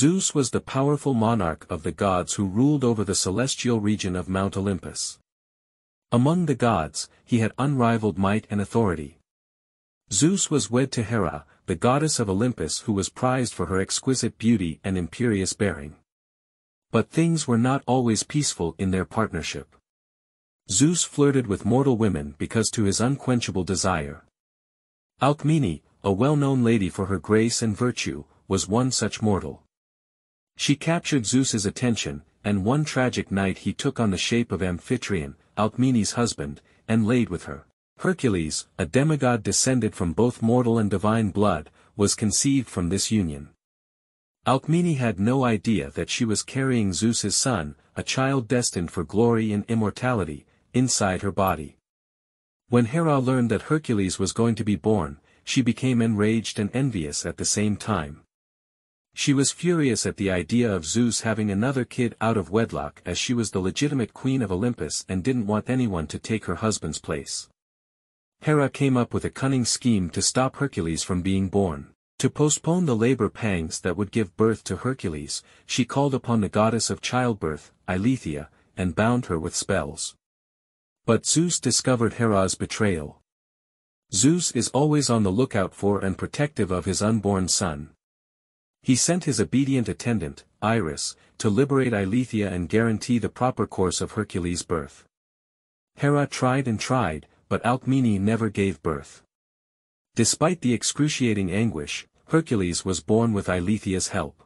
Zeus was the powerful monarch of the gods who ruled over the celestial region of Mount Olympus. Among the gods, he had unrivaled might and authority. Zeus was wed to Hera, the goddess of Olympus, who was prized for her exquisite beauty and imperious bearing. But things were not always peaceful in their partnership. Zeus flirted with mortal women because to his unquenchable desire. Alcmene, a well-known lady for her grace and virtue, was one such mortal. She captured Zeus's attention, and one tragic night he took on the shape of Amphitryon, Alcmene's husband, and laid with her. Hercules, a demigod descended from both mortal and divine blood, was conceived from this union. Alcmene had no idea that she was carrying Zeus's son, a child destined for glory and immortality, inside her body. When Hera learned that Hercules was going to be born, she became enraged and envious at the same time. She was furious at the idea of Zeus having another kid out of wedlock, as she was the legitimate queen of Olympus and didn't want anyone to take her husband's place. Hera came up with a cunning scheme to stop Hercules from being born. To postpone the labor pangs that would give birth to Hercules, she called upon the goddess of childbirth, Eileithyia, and bound her with spells. But Zeus discovered Hera's betrayal. Zeus is always on the lookout for and protective of his unborn son. He sent his obedient attendant, Iris, to liberate Eileithyia and guarantee the proper course of Hercules' birth. Hera tried and tried, but Alcmene never gave birth. Despite the excruciating anguish, Hercules was born with Eileithyia's help.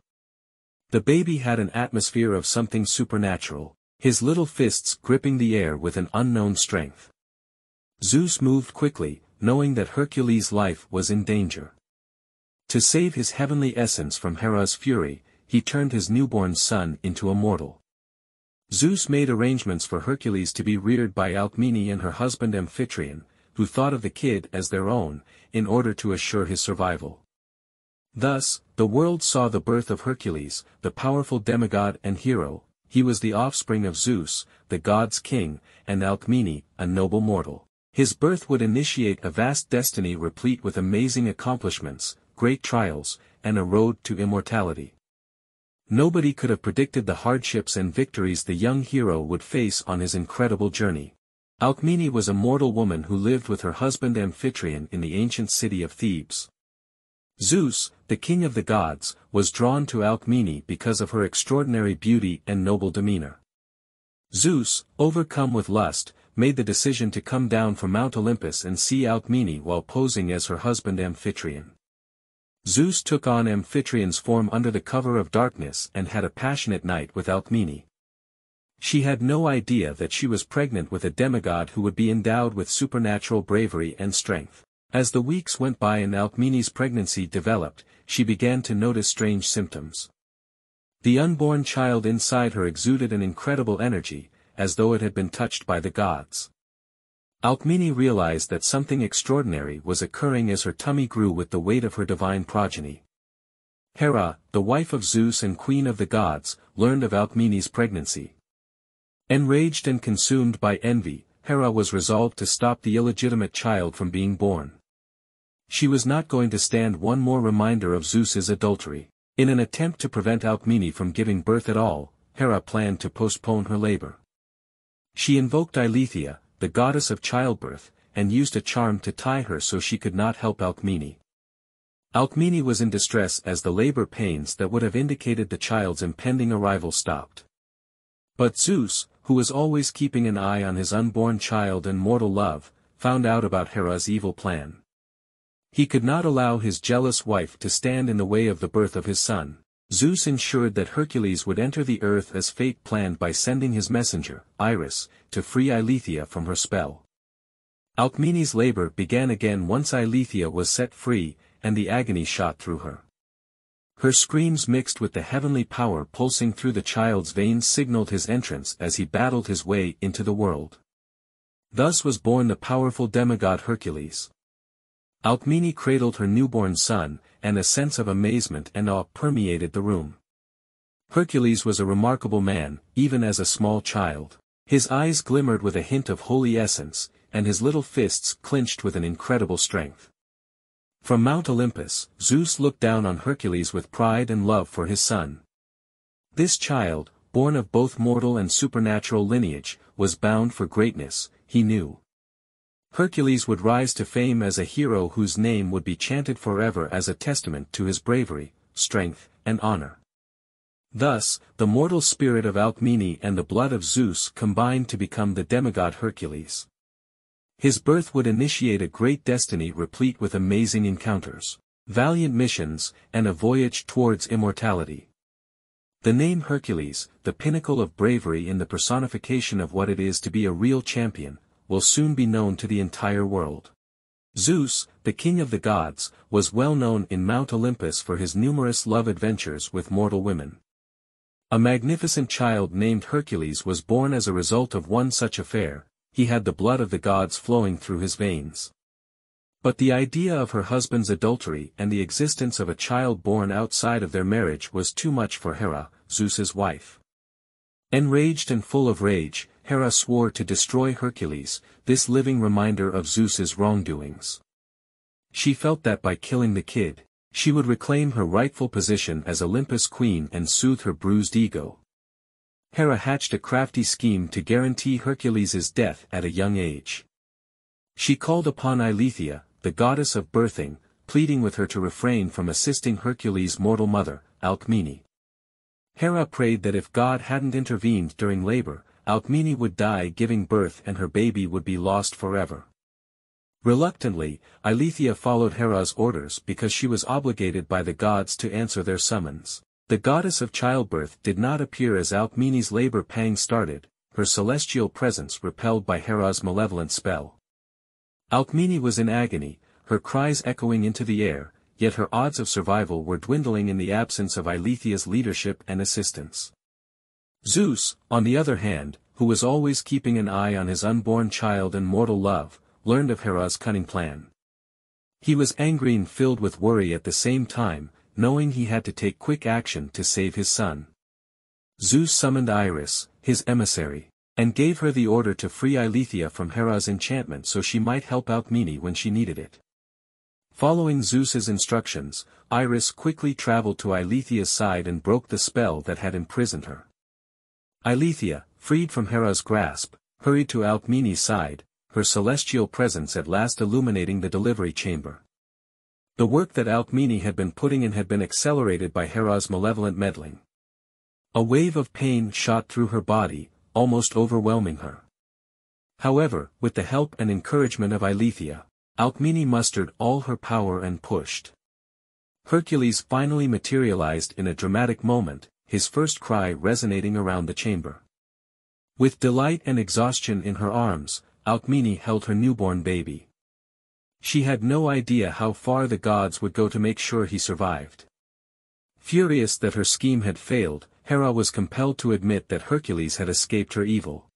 The baby had an atmosphere of something supernatural, his little fists gripping the air with an unknown strength. Zeus moved quickly, knowing that Hercules' life was in danger. To save his heavenly essence from Hera's fury, he turned his newborn son into a mortal. Zeus made arrangements for Hercules to be reared by Alcmene and her husband Amphitryon, who thought of the kid as their own, in order to assure his survival. Thus, the world saw the birth of Hercules, the powerful demigod and hero. He was the offspring of Zeus, the gods' king, and Alcmene, a noble mortal. His birth would initiate a vast destiny replete with amazing accomplishments, great trials, and a road to immortality. Nobody could have predicted the hardships and victories the young hero would face on his incredible journey. Alcmene was a mortal woman who lived with her husband Amphitryon in the ancient city of Thebes. Zeus, the king of the gods, was drawn to Alcmene because of her extraordinary beauty and noble demeanor. Zeus, overcome with lust, made the decision to come down from Mount Olympus and see Alcmene while posing as her husband Amphitryon. Zeus took on Amphitryon's form under the cover of darkness and had a passionate night with Alcmene. She had no idea that she was pregnant with a demigod who would be endowed with supernatural bravery and strength. As the weeks went by and Alcmene's pregnancy developed, she began to notice strange symptoms. The unborn child inside her exuded an incredible energy, as though it had been touched by the gods. Alcmene realized that something extraordinary was occurring as her tummy grew with the weight of her divine progeny. Hera, the wife of Zeus and queen of the gods, learned of Alcmene's pregnancy. Enraged and consumed by envy, Hera was resolved to stop the illegitimate child from being born. She was not going to stand one more reminder of Zeus's adultery. In an attempt to prevent Alcmene from giving birth at all, Hera planned to postpone her labor. She invoked Eileithyia, the goddess of childbirth, and used a charm to tie her so she could not help Alcmene. Alcmene was in distress as the labor pains that would have indicated the child's impending arrival stopped. But Zeus, who was always keeping an eye on his unborn child and mortal love, found out about Hera's evil plan. He could not allow his jealous wife to stand in the way of the birth of his son. Zeus ensured that Hercules would enter the earth as fate planned by sending his messenger, Iris, to free Eileithyia from her spell. Alcmene's labor began again once Eileithyia was set free, and the agony shot through her. Her screams mixed with the heavenly power pulsing through the child's veins signaled his entrance as he battled his way into the world. Thus was born the powerful demigod Hercules. Alcmene cradled her newborn son, and a sense of amazement and awe permeated the room. Hercules was a remarkable man, even as a small child. His eyes glimmered with a hint of holy essence, and his little fists clenched with an incredible strength. From Mount Olympus, Zeus looked down on Hercules with pride and love for his son. This child, born of both mortal and supernatural lineage, was bound for greatness, he knew. Hercules would rise to fame as a hero whose name would be chanted forever as a testament to his bravery, strength, and honor. Thus, the mortal spirit of Alcmene and the blood of Zeus combined to become the demigod Hercules. His birth would initiate a great destiny replete with amazing encounters, valiant missions, and a voyage towards immortality. The name Hercules, the pinnacle of bravery in the personification of what it is to be a real champion, will soon be known to the entire world. Zeus, the king of the gods, was well known in Mount Olympus for his numerous love adventures with mortal women. A magnificent child named Hercules was born as a result of one such affair. He had the blood of the gods flowing through his veins. But the idea of her husband's adultery and the existence of a child born outside of their marriage was too much for Hera, Zeus's wife. Enraged and full of rage, Hera swore to destroy Hercules, this living reminder of Zeus's wrongdoings. She felt that by killing the kid, she would reclaim her rightful position as Olympus' queen and soothe her bruised ego. Hera hatched a crafty scheme to guarantee Hercules' death at a young age. She called upon Eileithyia, the goddess of birthing, pleading with her to refrain from assisting Hercules' mortal mother, Alcmene. Hera prayed that if God hadn't intervened during labor, Alcmene would die giving birth and her baby would be lost forever. Reluctantly, Eileithyia followed Hera's orders because she was obligated by the gods to answer their summons. The goddess of childbirth did not appear as Alcmene's labor pangs started, her celestial presence repelled by Hera's malevolent spell. Alcmene was in agony, her cries echoing into the air, yet her odds of survival were dwindling in the absence of Eileithyia's leadership and assistance. Zeus, on the other hand, who was always keeping an eye on his unborn child and mortal love, learned of Hera's cunning plan. He was angry and filled with worry at the same time, knowing he had to take quick action to save his son. Zeus summoned Iris, his emissary, and gave her the order to free Eileithyia from Hera's enchantment so she might help Alcmene when she needed it. Following Zeus's instructions, Iris quickly traveled to Eileithyia's side and broke the spell that had imprisoned her. Eileithyia, freed from Hera's grasp, hurried to Alcmene's side, her celestial presence at last illuminating the delivery chamber. The work that Alcmene had been putting in had been accelerated by Hera's malevolent meddling. A wave of pain shot through her body, almost overwhelming her. However, with the help and encouragement of Eileithyia, Alcmene mustered all her power and pushed. Hercules finally materialized in a dramatic moment, his first cry resonating around the chamber. With delight and exhaustion in her arms, Alcmene held her newborn baby. She had no idea how far the gods would go to make sure he survived. Furious that her scheme had failed, Hera was compelled to admit that Hercules had escaped her evil.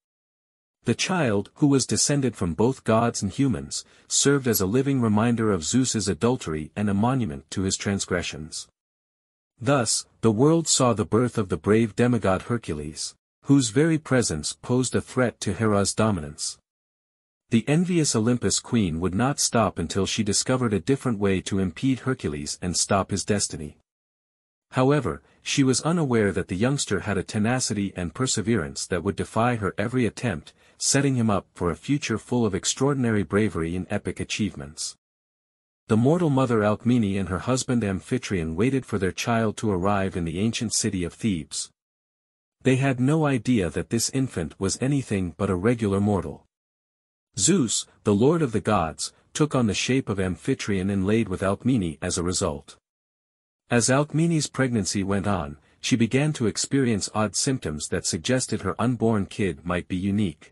The child, who was descended from both gods and humans, served as a living reminder of Zeus's adultery and a monument to his transgressions. Thus, the world saw the birth of the brave demigod Hercules, whose very presence posed a threat to Hera's dominance. The envious Olympus queen would not stop until she discovered a different way to impede Hercules and stop his destiny. However, she was unaware that the youngster had a tenacity and perseverance that would defy her every attempt, setting him up for a future full of extraordinary bravery and epic achievements. The mortal mother Alcmene and her husband Amphitryon waited for their child to arrive in the ancient city of Thebes. They had no idea that this infant was anything but a regular mortal. Zeus, the lord of the gods, took on the shape of Amphitryon and laid with Alcmene as a result. As Alcmene's pregnancy went on, she began to experience odd symptoms that suggested her unborn kid might be unique.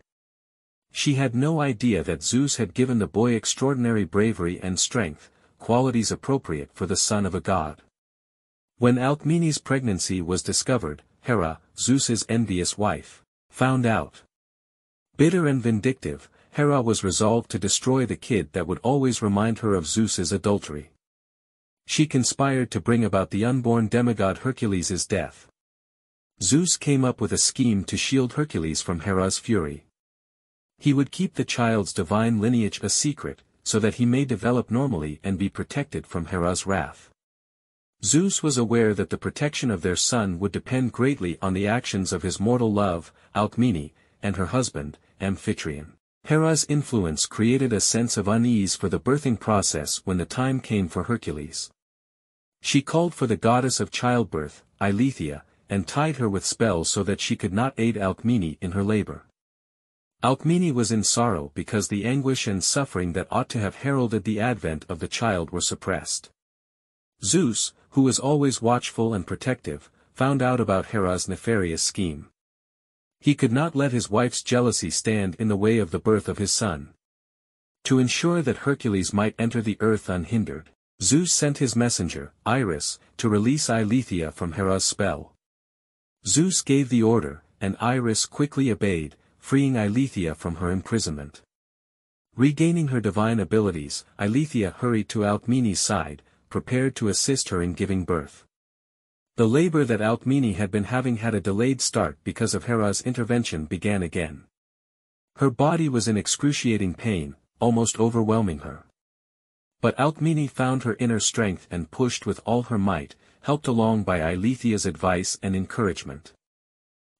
She had no idea that Zeus had given the boy extraordinary bravery and strength, qualities appropriate for the son of a god. When Alcmene's pregnancy was discovered, Hera, Zeus's envious wife, found out. Bitter and vindictive, Hera was resolved to destroy the kid that would always remind her of Zeus's adultery. She conspired to bring about the unborn demigod Hercules' death. Zeus came up with a scheme to shield Hercules from Hera's fury. He would keep the child's divine lineage a secret, so that he may develop normally and be protected from Hera's wrath. Zeus was aware that the protection of their son would depend greatly on the actions of his mortal love, Alcmene, and her husband, Amphitryon. Hera's influence created a sense of unease for the birthing process when the time came for Hercules. She called for the goddess of childbirth, Eileithyia, and tied her with spells so that she could not aid Alcmene in her labor. Alcmene was in sorrow because the anguish and suffering that ought to have heralded the advent of the child were suppressed. Zeus, who was always watchful and protective, found out about Hera's nefarious scheme. He could not let his wife's jealousy stand in the way of the birth of his son. To ensure that Hercules might enter the earth unhindered, Zeus sent his messenger, Iris, to release Eileithyia from Hera's spell. Zeus gave the order, and Iris quickly obeyed, freeing Eileithyia from her imprisonment. Regaining her divine abilities, Eileithyia hurried to Alcmene's side, prepared to assist her in giving birth. The labor that Alcmene had been having had a delayed start because of Hera's intervention began again. Her body was in excruciating pain, almost overwhelming her. But Alcmene found her inner strength and pushed with all her might, helped along by Eileithyia's advice and encouragement.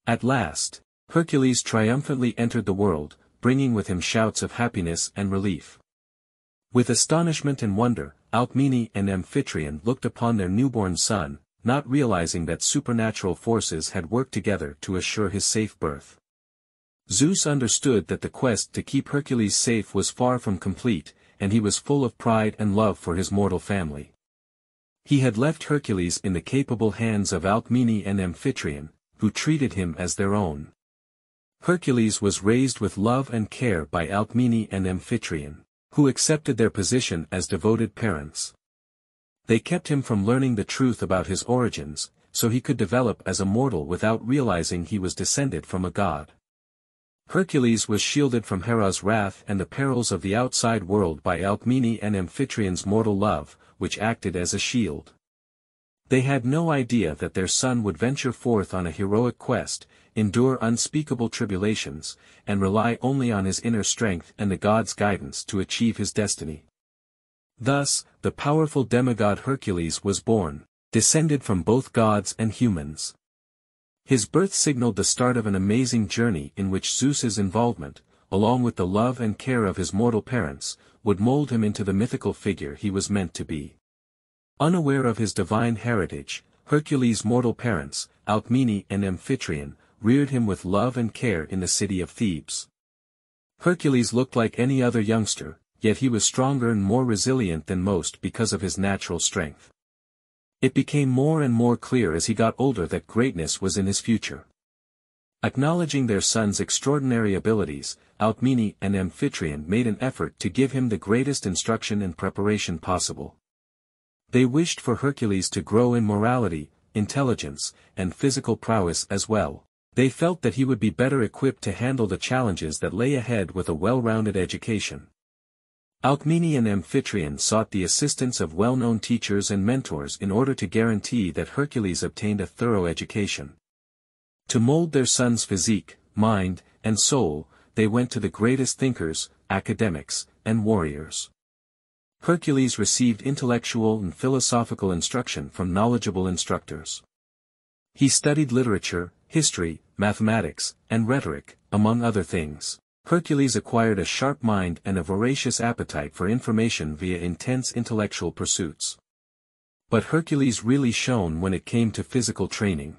At last, Hercules triumphantly entered the world, bringing with him shouts of happiness and relief. With astonishment and wonder, Alcmene and Amphitryon looked upon their newborn son, not realizing that supernatural forces had worked together to assure his safe birth. Zeus understood that the quest to keep Hercules safe was far from complete, and he was full of pride and love for his mortal family. He had left Hercules in the capable hands of Alcmene and Amphitryon, who treated him as their own. Hercules was raised with love and care by Alcmene and Amphitryon, who accepted their position as devoted parents. They kept him from learning the truth about his origins, so he could develop as a mortal without realizing he was descended from a god. Hercules was shielded from Hera's wrath and the perils of the outside world by Alcmene and Amphitryon's mortal love, which acted as a shield. They had no idea that their son would venture forth on a heroic quest, endure unspeakable tribulations, and rely only on his inner strength and the god's guidance to achieve his destiny. Thus, the powerful demigod Hercules was born, descended from both gods and humans. His birth signaled the start of an amazing journey in which Zeus's involvement, along with the love and care of his mortal parents, would mold him into the mythical figure he was meant to be. Unaware of his divine heritage, Hercules' mortal parents, Alcmene and Amphitryon, reared him with love and care in the city of Thebes. Hercules looked like any other youngster, yet he was stronger and more resilient than most because of his natural strength. It became more and more clear as he got older that greatness was in his future. Acknowledging their son's extraordinary abilities, Alcmene and Amphitryon made an effort to give him the greatest instruction and preparation possible. They wished for Hercules to grow in morality, intelligence, and physical prowess as well. They felt that he would be better equipped to handle the challenges that lay ahead with a well-rounded education. Alcmene and Amphitryon sought the assistance of well-known teachers and mentors in order to guarantee that Hercules obtained a thorough education. To mold their son's physique, mind, and soul, they went to the greatest thinkers, academics, and warriors. Hercules received intellectual and philosophical instruction from knowledgeable instructors. He studied literature, history, mathematics, and rhetoric, among other things. Hercules acquired a sharp mind and a voracious appetite for information via intense intellectual pursuits. But Hercules really shone when it came to physical training.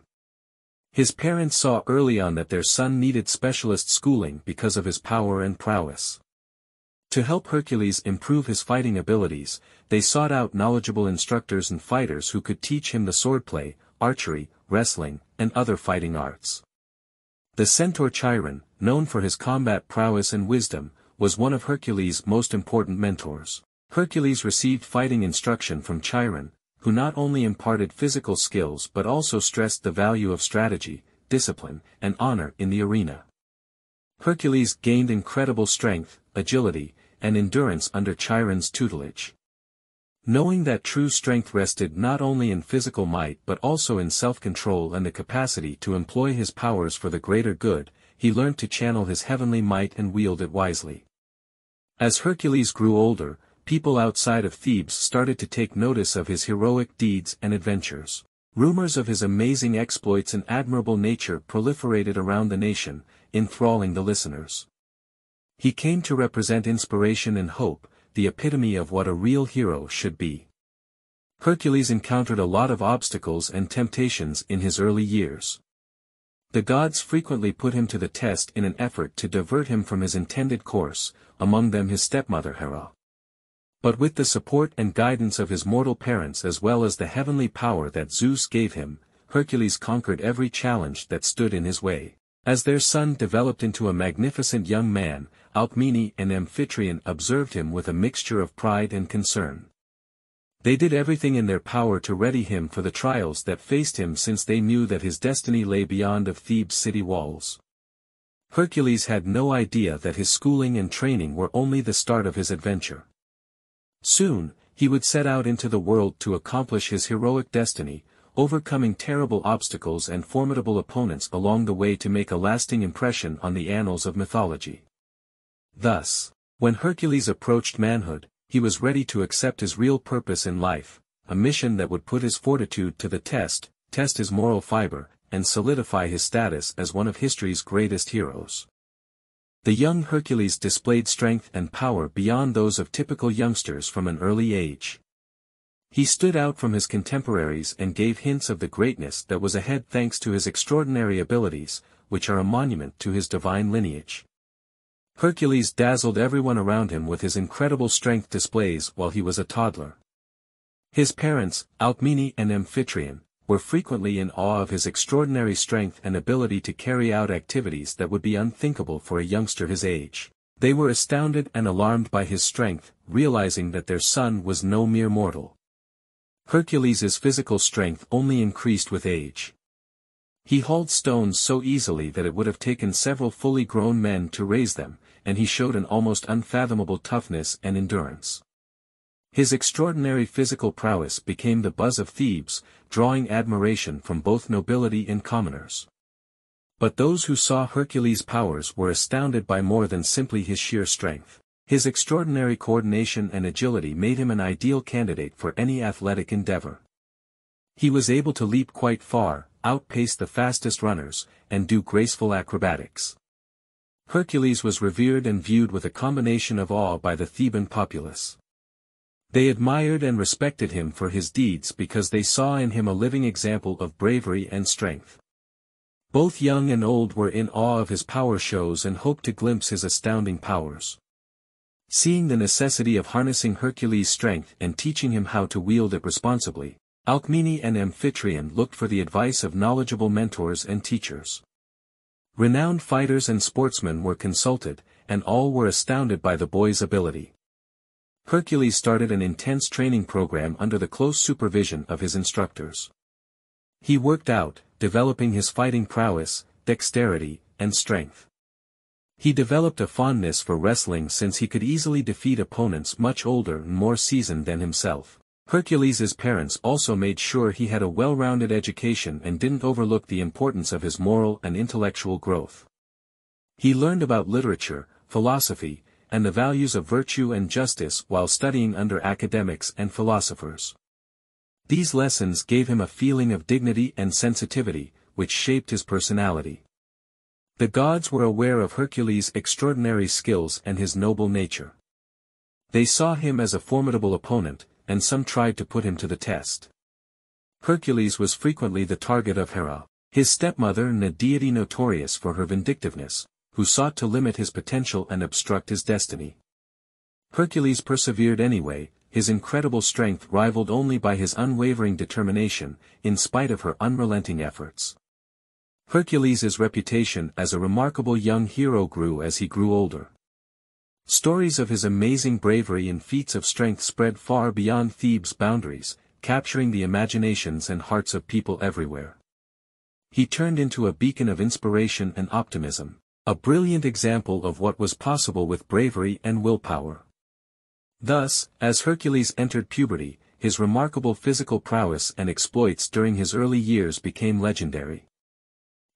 His parents saw early on that their son needed specialist schooling because of his power and prowess. To help Hercules improve his fighting abilities, they sought out knowledgeable instructors and fighters who could teach him the swordplay, archery, wrestling, and other fighting arts. The centaur Chiron, known for his combat prowess and wisdom, was one of Hercules' most important mentors. Hercules received fighting instruction from Chiron, who not only imparted physical skills but also stressed the value of strategy, discipline, and honor in the arena. Hercules gained incredible strength, agility, and endurance under Chiron's tutelage. Knowing that true strength rested not only in physical might but also in self-control and the capacity to employ his powers for the greater good, he learned to channel his heavenly might and wield it wisely. As Hercules grew older, people outside of Thebes started to take notice of his heroic deeds and adventures. Rumors of his amazing exploits and admirable nature proliferated around the nation, enthralling the listeners. He came to represent inspiration and hope, the epitome of what a real hero should be. Hercules encountered a lot of obstacles and temptations in his early years. The gods frequently put him to the test in an effort to divert him from his intended course, among them his stepmother Hera. But with the support and guidance of his mortal parents as well as the heavenly power that Zeus gave him, Hercules conquered every challenge that stood in his way. As their son developed into a magnificent young man, Alcmene and Amphitryon observed him with a mixture of pride and concern. They did everything in their power to ready him for the trials that faced him since they knew that his destiny lay beyond of Thebes' city walls. Hercules had no idea that his schooling and training were only the start of his adventure. Soon, he would set out into the world to accomplish his heroic destiny, overcoming terrible obstacles and formidable opponents along the way to make a lasting impression on the annals of mythology. Thus, when Hercules approached manhood, he was ready to accept his real purpose in life, a mission that would put his fortitude to the test his moral fiber, and solidify his status as one of history's greatest heroes. The young Hercules displayed strength and power beyond those of typical youngsters from an early age. He stood out from his contemporaries and gave hints of the greatness that was ahead thanks to his extraordinary abilities, which are a monument to his divine lineage. Hercules dazzled everyone around him with his incredible strength displays while he was a toddler. His parents, Alcmene and Amphitryon, were frequently in awe of his extraordinary strength and ability to carry out activities that would be unthinkable for a youngster his age. They were astounded and alarmed by his strength, realizing that their son was no mere mortal. Hercules' physical strength only increased with age. He hauled stones so easily that it would have taken several fully grown men to raise them, and he showed an almost unfathomable toughness and endurance. His extraordinary physical prowess became the buzz of Thebes, drawing admiration from both nobility and commoners. But those who saw Hercules' powers were astounded by more than simply his sheer strength. His extraordinary coordination and agility made him an ideal candidate for any athletic endeavor. He was able to leap quite far, outpace the fastest runners, and do graceful acrobatics. Hercules was revered and viewed with a combination of awe by the Theban populace. They admired and respected him for his deeds because they saw in him a living example of bravery and strength. Both young and old were in awe of his power shows and hoped to glimpse his astounding powers. Seeing the necessity of harnessing Hercules' strength and teaching him how to wield it responsibly, Alcmene and Amphitryon looked for the advice of knowledgeable mentors and teachers. Renowned fighters and sportsmen were consulted, and all were astounded by the boy's ability. Hercules started an intense training program under the close supervision of his instructors. He worked out, developing his fighting prowess, dexterity, and strength. He developed a fondness for wrestling since he could easily defeat opponents much older and more seasoned than himself. Hercules' parents also made sure he had a well-rounded education and didn't overlook the importance of his moral and intellectual growth. He learned about literature, philosophy, and the values of virtue and justice while studying under academics and philosophers. These lessons gave him a feeling of dignity and sensitivity, which shaped his personality. The gods were aware of Hercules' extraordinary skills and his noble nature. They saw him as a formidable opponent, and some tried to put him to the test. Hercules was frequently the target of Hera, his stepmother and a deity notorious for her vindictiveness, who sought to limit his potential and obstruct his destiny. Hercules persevered anyway, his incredible strength rivaled only by his unwavering determination, in spite of her unrelenting efforts. Hercules' reputation as a remarkable young hero grew as he grew older. Stories of his amazing bravery and feats of strength spread far beyond Thebes' boundaries, capturing the imaginations and hearts of people everywhere. He turned into a beacon of inspiration and optimism, a brilliant example of what was possible with bravery and willpower. Thus, as Hercules entered puberty, his remarkable physical prowess and exploits during his early years became legendary.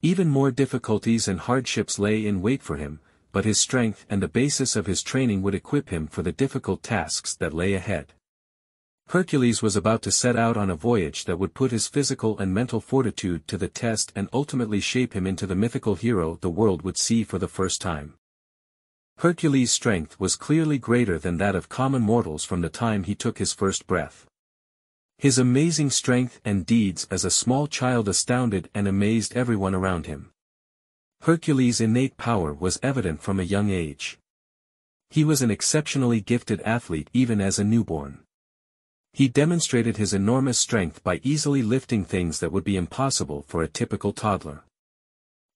Even more difficulties and hardships lay in wait for him, but his strength and the basis of his training would equip him for the difficult tasks that lay ahead. Hercules was about to set out on a voyage that would put his physical and mental fortitude to the test and ultimately shape him into the mythical hero the world would see for the first time. Hercules' strength was clearly greater than that of common mortals from the time he took his first breath. His amazing strength and deeds as a small child astounded and amazed everyone around him. Hercules' innate power was evident from a young age. He was an exceptionally gifted athlete even as a newborn. He demonstrated his enormous strength by easily lifting things that would be impossible for a typical toddler.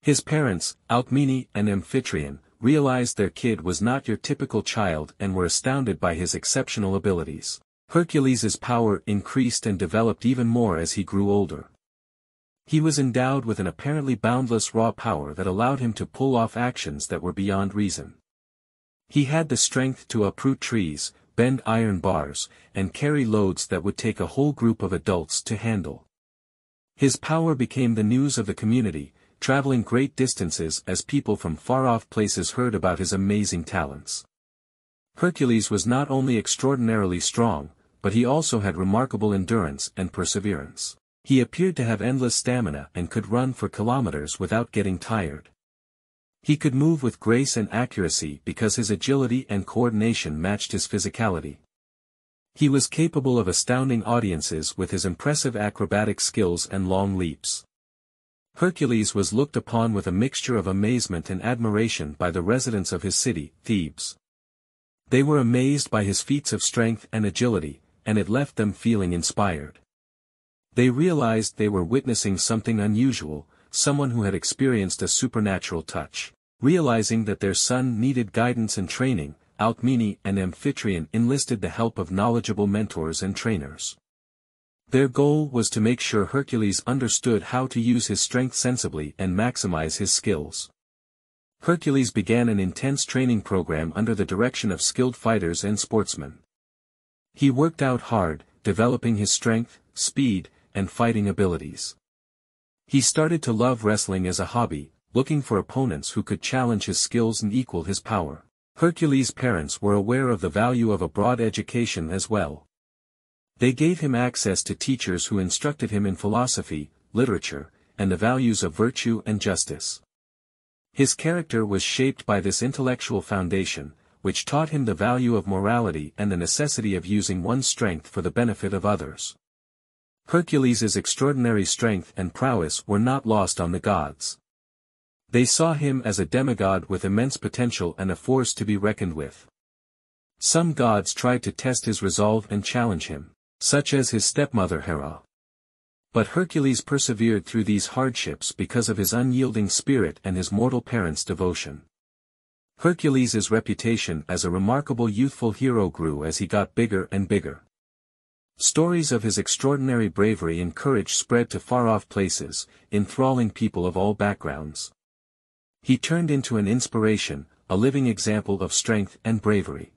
His parents, Alcmene and Amphitryon, realized their kid was not your typical child and were astounded by his exceptional abilities. Hercules' power increased and developed even more as he grew older. He was endowed with an apparently boundless raw power that allowed him to pull off actions that were beyond reason. He had the strength to uproot trees, bend iron bars, and carry loads that would take a whole group of adults to handle. His power became the news of the community, traveling great distances as people from far-off places heard about his amazing talents. Hercules was not only extraordinarily strong, but he also had remarkable endurance and perseverance. He appeared to have endless stamina and could run for kilometers without getting tired. He could move with grace and accuracy because his agility and coordination matched his physicality. He was capable of astounding audiences with his impressive acrobatic skills and long leaps. Hercules was looked upon with a mixture of amazement and admiration by the residents of his city, Thebes. They were amazed by his feats of strength and agility, and it left them feeling inspired. They realized they were witnessing something unusual, someone who had experienced a supernatural touch. Realizing that their son needed guidance and training, Alcmene and Amphitryon enlisted the help of knowledgeable mentors and trainers. Their goal was to make sure Hercules understood how to use his strength sensibly and maximize his skills. Hercules began an intense training program under the direction of skilled fighters and sportsmen. He worked out hard, developing his strength, speed, and fighting abilities. He started to love wrestling as a hobby, looking for opponents who could challenge his skills and equal his power. Hercules' parents were aware of the value of a broad education as well. They gave him access to teachers who instructed him in philosophy, literature, and the values of virtue and justice. His character was shaped by this intellectual foundation, which taught him the value of morality and the necessity of using one's strength for the benefit of others. Hercules' extraordinary strength and prowess were not lost on the gods. They saw him as a demigod with immense potential and a force to be reckoned with. Some gods tried to test his resolve and challenge him, such as his stepmother Hera. But Hercules persevered through these hardships because of his unyielding spirit and his mortal parents' devotion. Hercules' reputation as a remarkable youthful hero grew as he got bigger and bigger. Stories of his extraordinary bravery and courage spread to far-off places, enthralling people of all backgrounds. He turned into an inspiration, a living example of strength and bravery.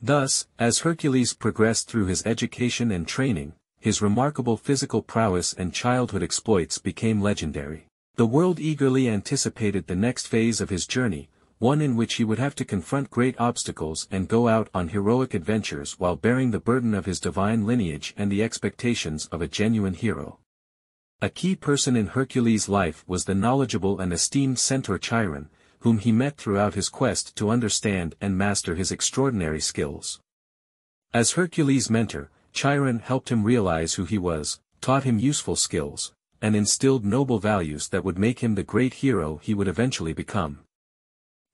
Thus, as Hercules progressed through his education and training, his remarkable physical prowess and childhood exploits became legendary. The world eagerly anticipated the next phase of his journey, one in which he would have to confront great obstacles and go out on heroic adventures while bearing the burden of his divine lineage and the expectations of a genuine hero. A key person in Hercules' life was the knowledgeable and esteemed centaur Chiron, whom he met throughout his quest to understand and master his extraordinary skills. As Hercules' mentor, Chiron helped him realize who he was, taught him useful skills, and instilled noble values that would make him the great hero he would eventually become.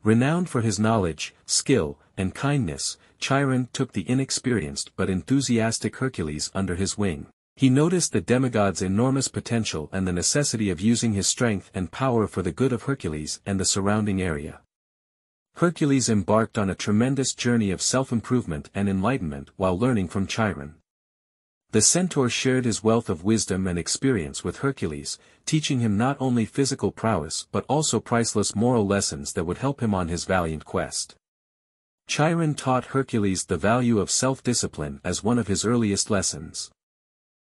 Renowned for his knowledge, skill, and kindness, Chiron took the inexperienced but enthusiastic Hercules under his wing. He noticed the demigod's enormous potential and the necessity of using his strength and power for the good of Hercules and the surrounding area. Hercules embarked on a tremendous journey of self-improvement and enlightenment while learning from Chiron. The centaur shared his wealth of wisdom and experience with Hercules, teaching him not only physical prowess but also priceless moral lessons that would help him on his valiant quest. Chiron taught Hercules the value of self-discipline as one of his earliest lessons.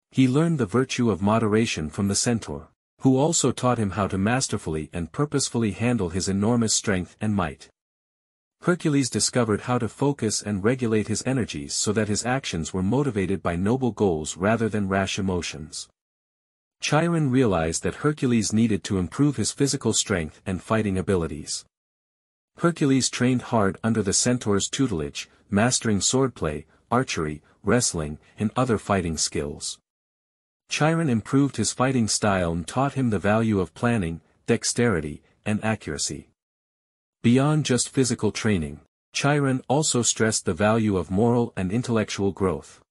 He learned the virtue of moderation from the centaur, who also taught him how to masterfully and purposefully handle his enormous strength and might. Hercules discovered how to focus and regulate his energies so that his actions were motivated by noble goals rather than rash emotions. Chiron realized that Hercules needed to improve his physical strength and fighting abilities. Hercules trained hard under the centaur's tutelage, mastering swordplay, archery, wrestling, and other fighting skills. Chiron improved his fighting style and taught him the value of planning, dexterity, and accuracy. Beyond just physical training, Chiron also stressed the value of moral and intellectual growth.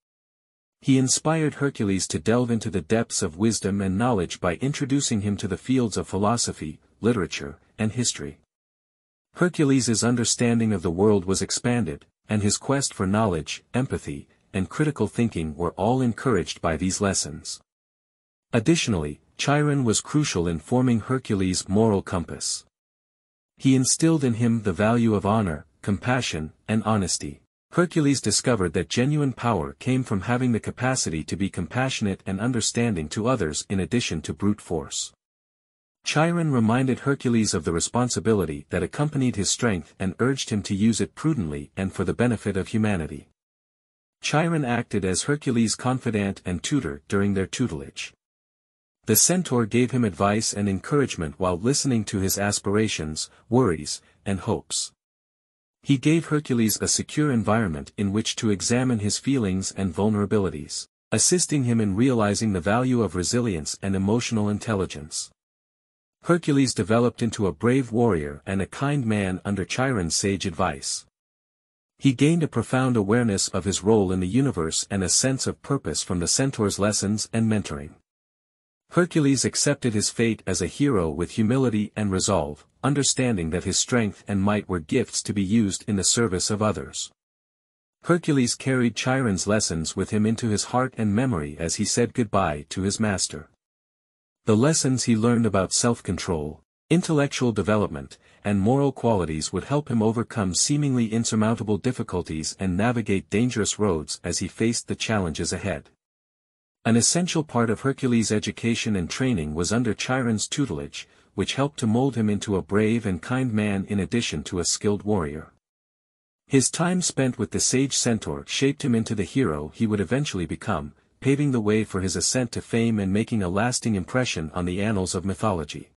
He inspired Hercules to delve into the depths of wisdom and knowledge by introducing him to the fields of philosophy, literature, and history. Hercules' understanding of the world was expanded, and his quest for knowledge, empathy, and critical thinking were all encouraged by these lessons. Additionally, Chiron was crucial in forming Hercules' moral compass. He instilled in him the value of honor, compassion, and honesty. Hercules discovered that genuine power came from having the capacity to be compassionate and understanding to others in addition to brute force. Chiron reminded Hercules of the responsibility that accompanied his strength and urged him to use it prudently and for the benefit of humanity. Chiron acted as Hercules' confidant and tutor during their tutelage. The centaur gave him advice and encouragement while listening to his aspirations, worries, and hopes. He gave Hercules a secure environment in which to examine his feelings and vulnerabilities, assisting him in realizing the value of resilience and emotional intelligence. Hercules developed into a brave warrior and a kind man under Chiron's sage advice. He gained a profound awareness of his role in the universe and a sense of purpose from the centaur's lessons and mentoring. Hercules accepted his fate as a hero with humility and resolve, understanding that his strength and might were gifts to be used in the service of others. Hercules carried Chiron's lessons with him into his heart and memory as he said goodbye to his master. The lessons he learned about self-control, intellectual development, and moral qualities would help him overcome seemingly insurmountable difficulties and navigate dangerous roads as he faced the challenges ahead. An essential part of Hercules' education and training was under Chiron's tutelage, which helped to mold him into a brave and kind man in addition to a skilled warrior. His time spent with the sage centaur shaped him into the hero he would eventually become, paving the way for his ascent to fame and making a lasting impression on the annals of mythology.